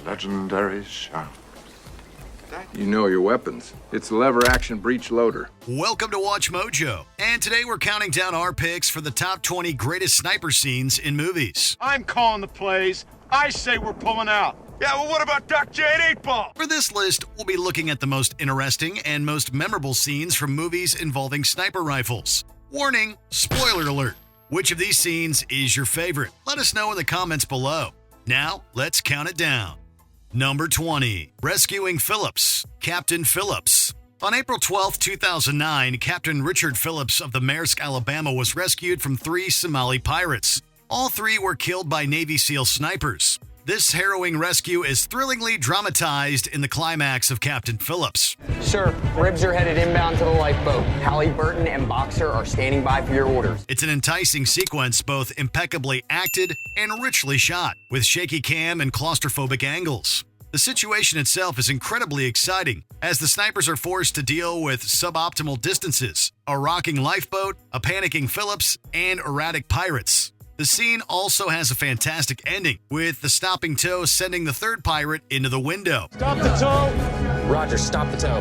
Legendary shot. You know your weapons. It's a lever-action breech loader. Welcome to Watch Mojo, and today we're counting down our picks for the top 20 greatest sniper scenes in movies. I'm calling the plays. I say we're pulling out. Yeah, well, what about Doc J and 8-Ball? For this list, we'll be looking at the most interesting and most memorable scenes from movies involving sniper rifles. Warning, spoiler alert. Which of these scenes is your favorite? Let us know in the comments below. Now, let's count it down. Number 20. Rescuing Phillips, Captain Phillips. On April 12, 2009, Captain Richard Phillips of the Maersk, Alabama was rescued from 3 Somali pirates. All 3 were killed by Navy SEAL snipers. This harrowing rescue is thrillingly dramatized in the climax of Captain Phillips. Sir, ribs are headed inbound to the lifeboat. Halliburton and Boxer are standing by for your orders. It's an enticing sequence, both impeccably acted and richly shot, with shaky cam and claustrophobic angles. The situation itself is incredibly exciting, as the snipers are forced to deal with suboptimal distances, a rocking lifeboat, a panicking Phillips, and erratic pirates. The scene also has a fantastic ending, with the stopping tow sending the 3rd pirate into the window. Stop the tow. Roger, stop the tow.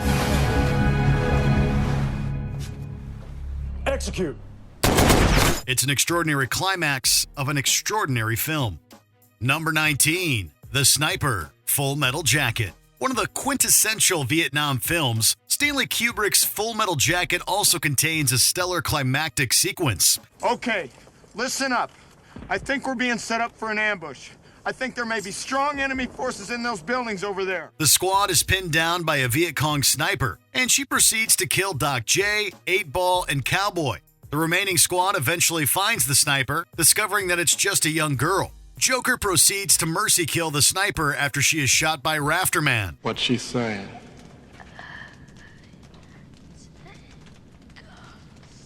Execute. It's an extraordinary climax of an extraordinary film. Number 19. The Sniper, Full Metal Jacket. One of the quintessential Vietnam films, Stanley Kubrick's Full Metal Jacket also contains a stellar climactic sequence. Okay, listen up. I think we're being set up for an ambush. I think there may be strong enemy forces in those buildings over there. The squad is pinned down by a Viet Cong sniper, and she proceeds to kill Doc J, 8-Ball, and Cowboy. The remaining squad eventually finds the sniper, discovering that it's just a young girl. Joker proceeds to mercy kill the sniper after she is shot by Rafterman. What's she saying?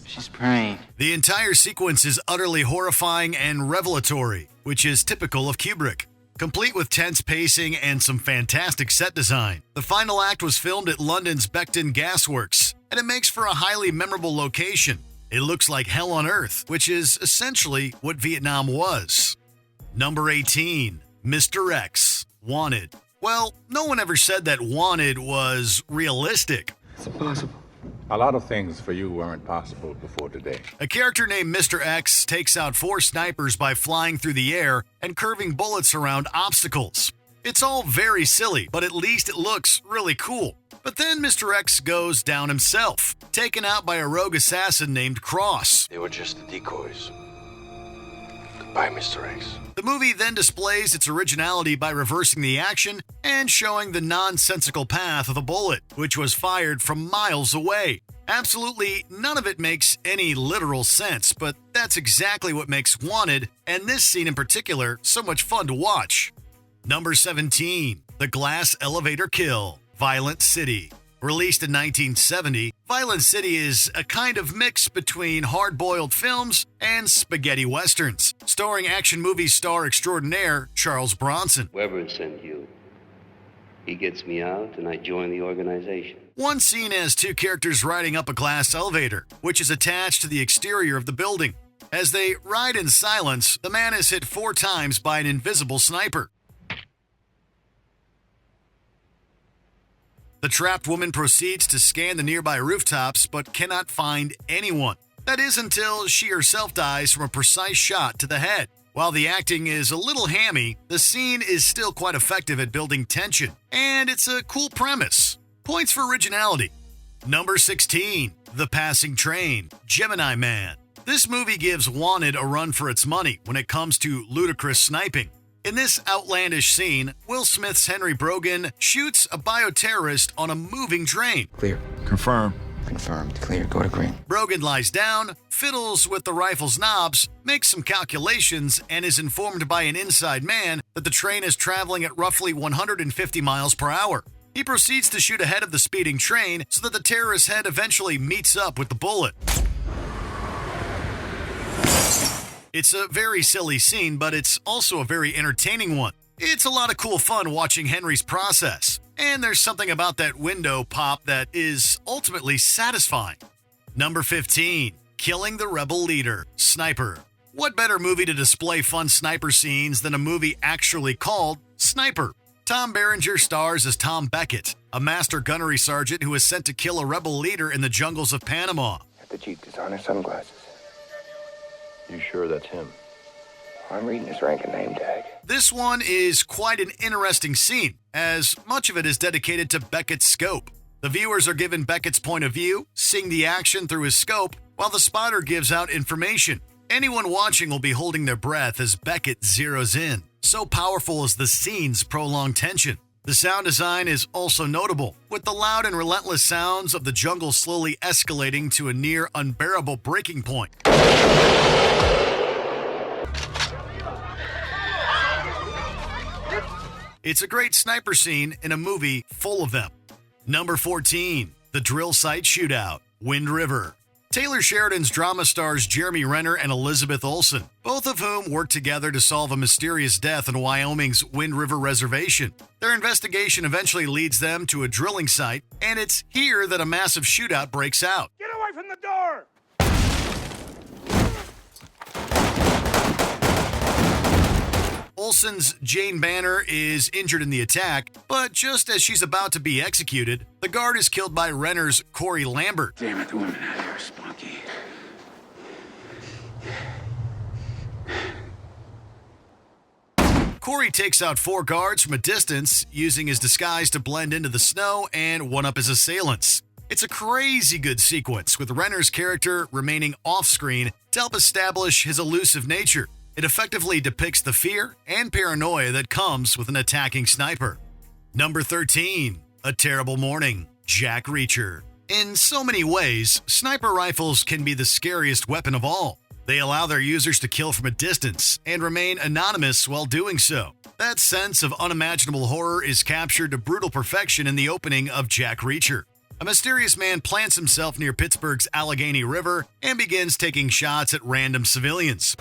She's praying. The entire sequence is utterly horrifying and revelatory, which is typical of Kubrick, complete with tense pacing and some fantastic set design. The final act was filmed at London's Beckton Gasworks, and it makes for a highly memorable location. It looks like hell on earth, which is essentially what Vietnam was. Number 18. Mr. X, Wanted. Well, no one ever said that Wanted was realistic. It's impossible. A lot of things for you weren't possible before today. A character named Mr. X takes out 4 snipers by flying through the air and curving bullets around obstacles. It's all very silly, but at least it looks really cool. But then Mr. X goes down himself, taken out by a rogue assassin named Cross. They were just the decoys. Goodbye, Mr. X. The movie then displays its originality by reversing the action and showing the nonsensical path of the bullet, which was fired from miles away. Absolutely none of it makes any literal sense, but that's exactly what makes Wanted, and this scene in particular, so much fun to watch. Number 17. The Glass Elevator Kill, Violent City. Released in 1970, Violent City is a kind of mix between hard-boiled films and spaghetti westerns, starring action movie star extraordinaire Charles Bronson. Weber sent you. He gets me out, and I join the organization. One scene has 2 characters riding up a glass elevator, which is attached to the exterior of the building. As they ride in silence, the man is hit 4 times by an invisible sniper. The trapped woman proceeds to scan the nearby rooftops but cannot find anyone. That is until she herself dies from a precise shot to the head. While the acting is a little hammy, the scene is still quite effective at building tension, and it's a cool premise. Points for originality. Number 16. The Passing Train, Gemini Man. This movie gives Wanted a run for its money when it comes to ludicrous sniping. In this outlandish scene, Will Smith's Henry Brogan shoots a bioterrorist on a moving train. Clear. Confirm. Confirmed. Clear. Go to green. Brogan lies down, fiddles with the rifle's knobs, makes some calculations, and is informed by an inside man that the train is traveling at roughly 150 miles per hour. He proceeds to shoot ahead of the speeding train so that the terrorist's head eventually meets up with the bullet. It's a very silly scene, but it's also a very entertaining one. It's a lot of cool fun watching Henry's process, and there's something about that window pop that is ultimately satisfying. Number 15. Killing the Rebel Leader, Sniper. What better movie to display fun sniper scenes than a movie actually called Sniper? Tom Berenger stars as Tom Beckett, a master gunnery sergeant who is sent to kill a rebel leader in the jungles of Panama. Got the Chief Designer sunglasses. You sure that's him? I'm reading his rank and name tag. This one is quite an interesting scene, as much of it is dedicated to Beckett's scope. The viewers are given Beckett's point of view, seeing the action through his scope, while the spotter gives out information. Anyone watching will be holding their breath as Beckett zeroes in. So powerful is the scene's prolonged tension. The sound design is also notable, with the loud and relentless sounds of the jungle slowly escalating to a near unbearable breaking point. It's a great sniper scene in a movie full of them. Number 14, The Drill Site Shootout, Wind River. Taylor Sheridan's drama stars Jeremy Renner and Elizabeth Olsen, both of whom work together to solve a mysterious death in Wyoming's Wind River Reservation. Their investigation eventually leads them to a drilling site, and it's here that a massive shootout breaks out. Get away from the door! Olsen's Jane Banner is injured in the attack, but just as she's about to be executed, the guard is killed by Renner's Corey Lambert. Damn it, the women out here are spunky. Corey takes out 4 guards from a distance, using his disguise to blend into the snow and one-up his assailants. It's a crazy good sequence, with Renner's character remaining off-screen to help establish his elusive nature. It effectively depicts the fear and paranoia that comes with an attacking sniper. Number 13, A Terrible Morning, Jack Reacher. In so many ways, sniper rifles can be the scariest weapon of all. They allow their users to kill from a distance and remain anonymous while doing so. That sense of unimaginable horror is captured to brutal perfection in the opening of Jack Reacher. A mysterious man plants himself near Pittsburgh's Allegheny River and begins taking shots at random civilians.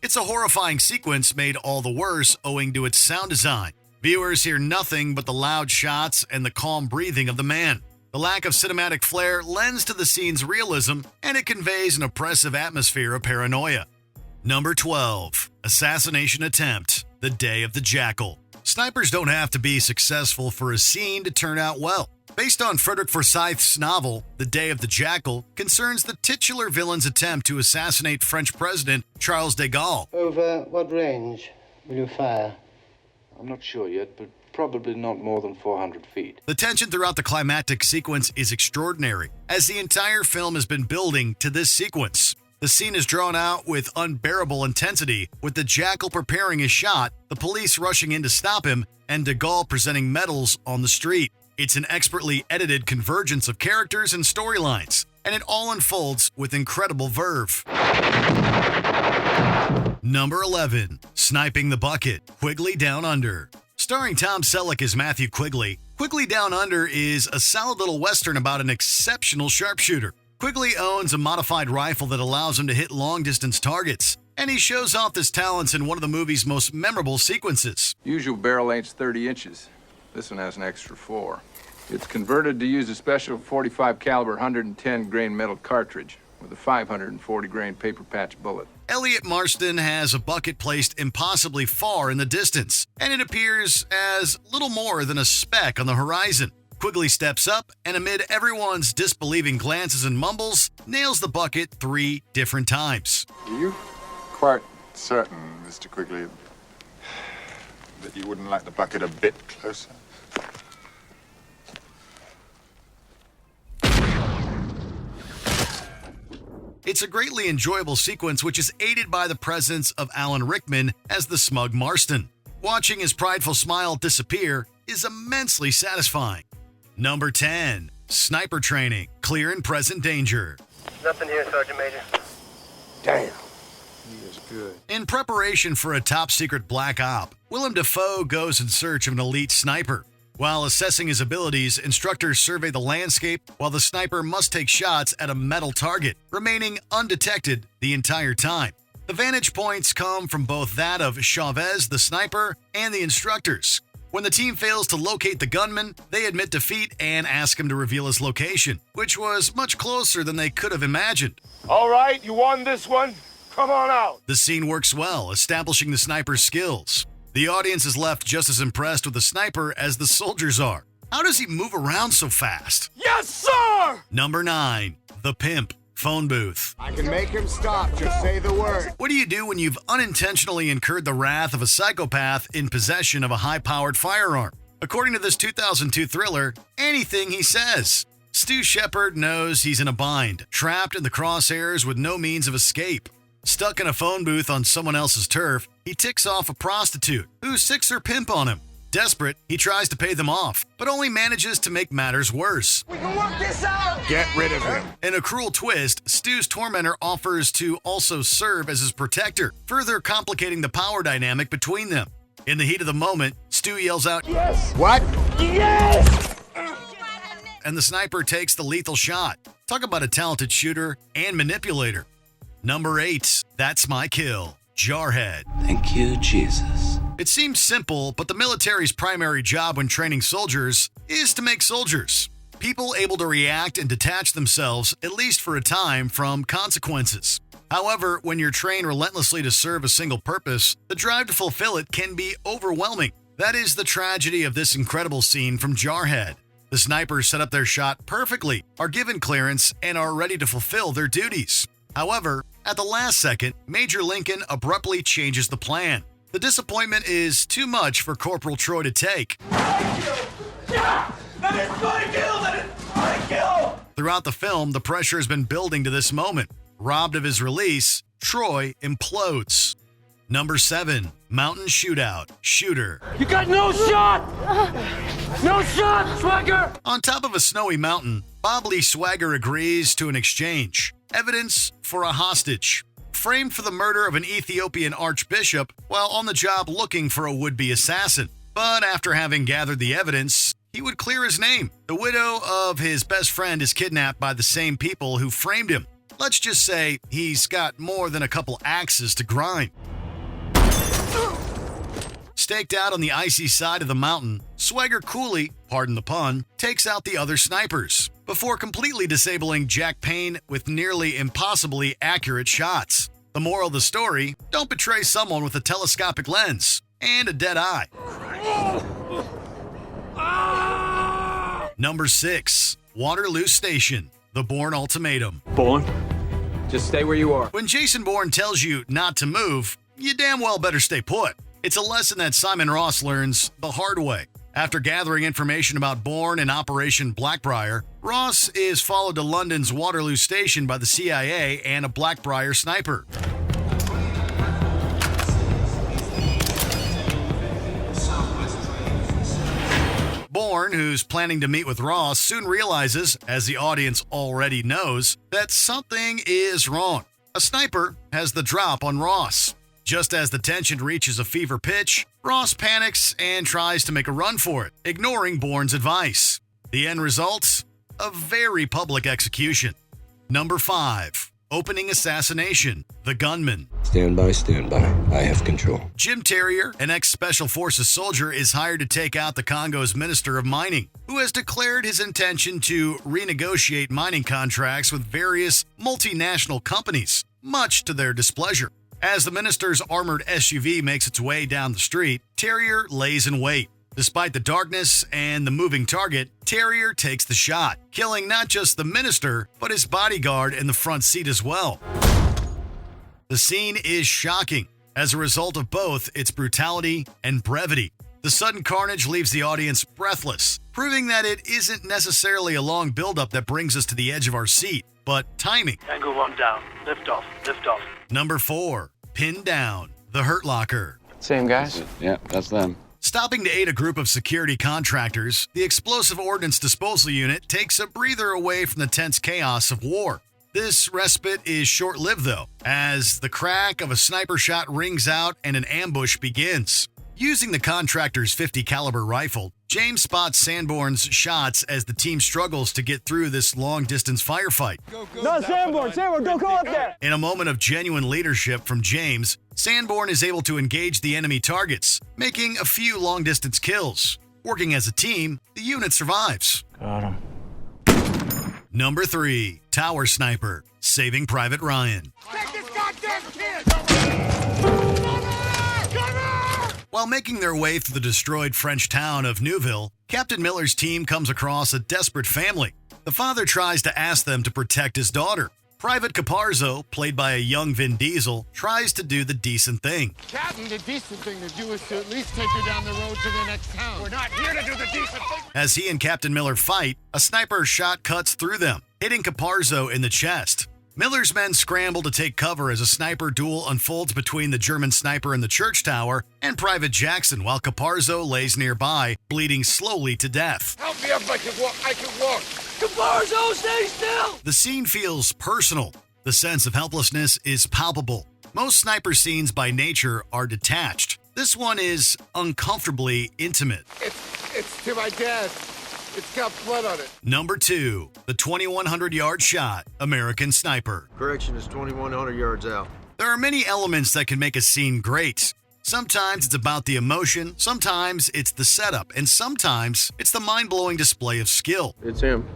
It's a horrifying sequence made all the worse owing to its sound design. Viewers hear nothing but the loud shots and the calm breathing of the man. The lack of cinematic flair lends to the scene's realism, and it conveys an oppressive atmosphere of paranoia. Number 12, Assassination Attempt, The Day of the Jackal. Snipers don't have to be successful for a scene to turn out well. Based on Frederick Forsyth's novel, The Day of the Jackal concerns the titular villain's attempt to assassinate French President Charles de Gaulle. Over what range will you fire? I'm not sure yet, but probably not more than 400 feet. The tension throughout the climactic sequence is extraordinary, as the entire film has been building to this sequence. The scene is drawn out with unbearable intensity, with the jackal preparing his shot, the police rushing in to stop him, and de Gaulle presenting medals on the street. It's an expertly edited convergence of characters and storylines, and it all unfolds with incredible verve. Number 11, Sniping the Bucket, Quigley Down Under. Starring Tom Selleck as Matthew Quigley, Quigley Down Under is a solid little western about an exceptional sharpshooter. Quigley owns a modified rifle that allows him to hit long-distance targets, and he shows off his talents in one of the movie's most memorable sequences. Usual barrel length's 30 inches. This one has an extra 4. It's converted to use a special 45 caliber 110 grain metal cartridge with a 540 grain paper patch bullet. Elliot Marston has a bucket placed impossibly far in the distance, and it appears as little more than a speck on the horizon. Quigley steps up, and amid everyone's disbelieving glances and mumbles, nails the bucket 3 different times. Are you quite certain, Mr. Quigley, that you wouldn't like the bucket a bit closer? It's a greatly enjoyable sequence which is aided by the presence of Alan Rickman as the smug Marston. Watching his prideful smile disappear is immensely satisfying. Number 10, Sniper Training, Clear and Present Danger. Nothing here, Sergeant Major. Damn. He is good. In preparation for a top-secret black op, Willem Dafoe goes in search of an elite sniper. While assessing his abilities, instructors survey the landscape while the sniper must take shots at a metal target, remaining undetected the entire time. The vantage points come from both that of Chavez, the sniper, and the instructors. When the team fails to locate the gunman, they admit defeat and ask him to reveal his location, which was much closer than they could have imagined. All right, you won this one. Come on out. The scene works well, establishing the sniper's skills. The audience is left just as impressed with the sniper as the soldiers are. How does he move around so fast? Yes, sir! Number 9, the pimp. Phone booth. I can make him stop. Just say the word. What do you do when you've unintentionally incurred the wrath of a psychopath in possession of a high-powered firearm? According to this 2002 thriller, anything he says. Stu Shepard knows he's in a bind, trapped in the crosshairs with no means of escape. Stuck in a phone booth on someone else's turf, he ticks off a prostitute who sicks her pimp on him. Desperate, he tries to pay them off, but only manages to make matters worse. We can work this out. Get rid of him. In a cruel twist, Stu's tormentor offers to also serve as his protector, further complicating the power dynamic between them. In the heat of the moment, Stu yells out, Yes. What? Yes! and the sniper takes the lethal shot. Talk about a talented shooter and manipulator. Number 8, that's my kill. Jarhead. Thank you, Jesus. It seems simple, but the military's primary job when training soldiers is to make soldiers. People able to react and detach themselves, at least for a time, from consequences. However, when you're trained relentlessly to serve a single purpose, the drive to fulfill it can be overwhelming. That is the tragedy of this incredible scene from Jarhead. The snipers set up their shot perfectly, are given clearance, and are ready to fulfill their duties. However, at the last second, Major Lincoln abruptly changes the plan. The disappointment is too much for Corporal Troy to take. Throughout the film, the pressure has been building to this moment. Robbed of his release, Troy implodes. Number 7, Mountain Shootout. Shooter. You got no shot! No shot, Swagger! On top of a snowy mountain, Bob Lee Swagger agrees to an exchange. Evidence for a hostage. Framed for the murder of an Ethiopian archbishop while on the job looking for a would-be assassin. But after having gathered the evidence, he would clear his name. The widow of his best friend is kidnapped by the same people who framed him. Let's just say he's got more than a couple axes to grind. Staked out on the icy side of the mountain, Swagger coolly, pardon the pun, takes out the other snipers before completely disabling Jack Payne with nearly impossibly accurate shots. The moral of the story, don't betray someone with a telescopic lens and a dead eye. Number 6, Waterloo Station, The Bourne Ultimatum. Bourne, just stay where you are. When Jason Bourne tells you not to move, you damn well better stay put. It's a lesson that Simon Ross learns the hard way. After gathering information about Bourne and Operation Blackbriar, Ross is followed to London's Waterloo Station by the CIA and a Blackbriar sniper. Bourne, who's planning to meet with Ross, soon realizes, as the audience already knows, that something is wrong. A sniper has the drop on Ross. Just as the tension reaches a fever pitch, Ross panics and tries to make a run for it, ignoring Bourne's advice. The end result? A very public execution. Number 5, Opening Assassination, The Gunman. Stand by, stand by. I have control. Jim Terrier, an ex-Special Forces soldier, is hired to take out the Congo's Minister of Mining, who has declared his intention to renegotiate mining contracts with various multinational companies, much to their displeasure. As the minister's armored SUV makes its way down the street, Terrier lays in wait. Despite the darkness and the moving target, Terrier takes the shot, killing not just the minister, but his bodyguard in the front seat as well. The scene is shocking as a result of both its brutality and brevity. The sudden carnage leaves the audience breathless, proving that it isn't necessarily a long buildup that brings us to the edge of our seat, but timing. Tango 1 down. Lift off. Lift off. Number 4, Pinned Down, The Hurt Locker. Same guys? Yeah, that's them. Stopping to aid a group of security contractors, the Explosive Ordnance Disposal Unit takes a breather away from the tense chaos of war. This respite is short-lived, though, as the crack of a sniper shot rings out and an ambush begins. Using the contractor's .50 caliber rifle, James spots Sanborn's shots as the team struggles to get through this long-distance firefight. No, Sanborn, don't go up there. In a moment of genuine leadership from James, Sanborn is able to engage the enemy targets, making a few long-distance kills. Working as a team, the unit survives. Got him. Number 3, Tower Sniper, Saving Private Ryan. Take this goddamn kid! While making their way through the destroyed French town of Neuville, Captain Miller's team comes across a desperate family. The father tries to ask them to protect his daughter. Private Caparzo, played by a young Vin Diesel, tries to do the decent thing. Captain, the decent thing to do is to at least take her down the road to the next town. We're not here to do the decent thing. As he and Captain Miller fight, a sniper shot cuts through them, hitting Caparzo in the chest. Miller's men scramble to take cover as a sniper duel unfolds between the German sniper in the church tower and Private Jackson, while Caparzo lays nearby, bleeding slowly to death. Help me up, I can walk. Caparzo, stay still. The scene feels personal. The sense of helplessness is palpable. Most sniper scenes by nature are detached. This one is uncomfortably intimate. It's to my dad. It's got blood on it. Number 2, the 2,100-yard shot, American Sniper. Correction is 2,100 yards out. There are many elements that can make a scene great. Sometimes it's about the emotion, sometimes it's the setup, and sometimes it's the mind-blowing display of skill. It's him.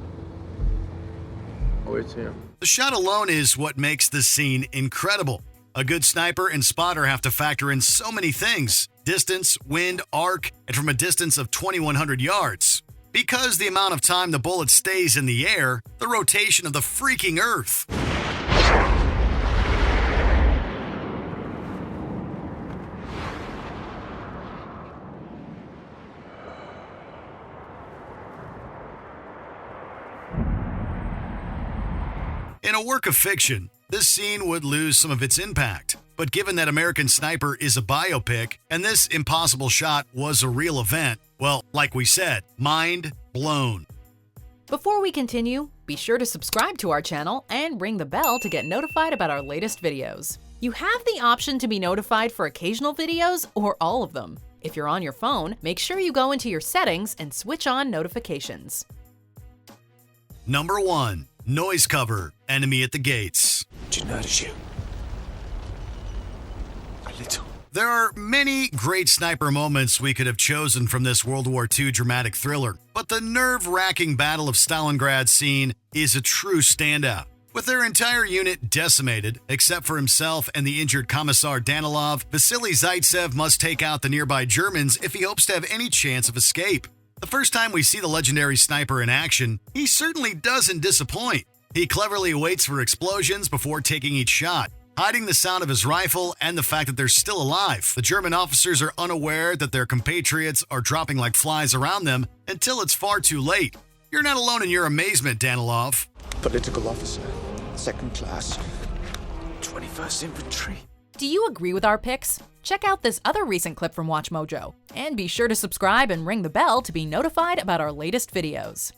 Oh, it's him. The shot alone is what makes the scene incredible. A good sniper and spotter have to factor in so many things: distance, wind, arc, and from a distance of 2,100 yards. Because the amount of time the bullet stays in the air, the rotation of the freaking earth. In a work of fiction, this scene would lose some of its impact. But given that American Sniper is a biopic, and this impossible shot was a real event, well, like we said, mind blown. Before we continue, be sure to subscribe to our channel and ring the bell to get notified about our latest videos. You have the option to be notified for occasional videos or all of them. If you're on your phone, make sure you go into your settings and switch on notifications. Number 1, Noise Cover, Enemy at the Gates. Do you know how to shoot? A little. There are many great sniper moments we could have chosen from this World War II dramatic thriller, but the nerve-wracking Battle of Stalingrad scene is a true standout. With their entire unit decimated, except for himself and the injured Commissar Danilov, Vasily Zaitsev must take out the nearby Germans if he hopes to have any chance of escape. The first time we see the legendary sniper in action, he certainly doesn't disappoint. He cleverly waits for explosions before taking each shot, hiding the sound of his rifle and the fact that they're still alive. The German officers are unaware that their compatriots are dropping like flies around them until it's far too late. You're not alone in your amazement, Danilov. Political officer, second class, 21st Infantry. Do you agree with our picks? Check out this other recent clip from WatchMojo, and be sure to subscribe and ring the bell to be notified about our latest videos.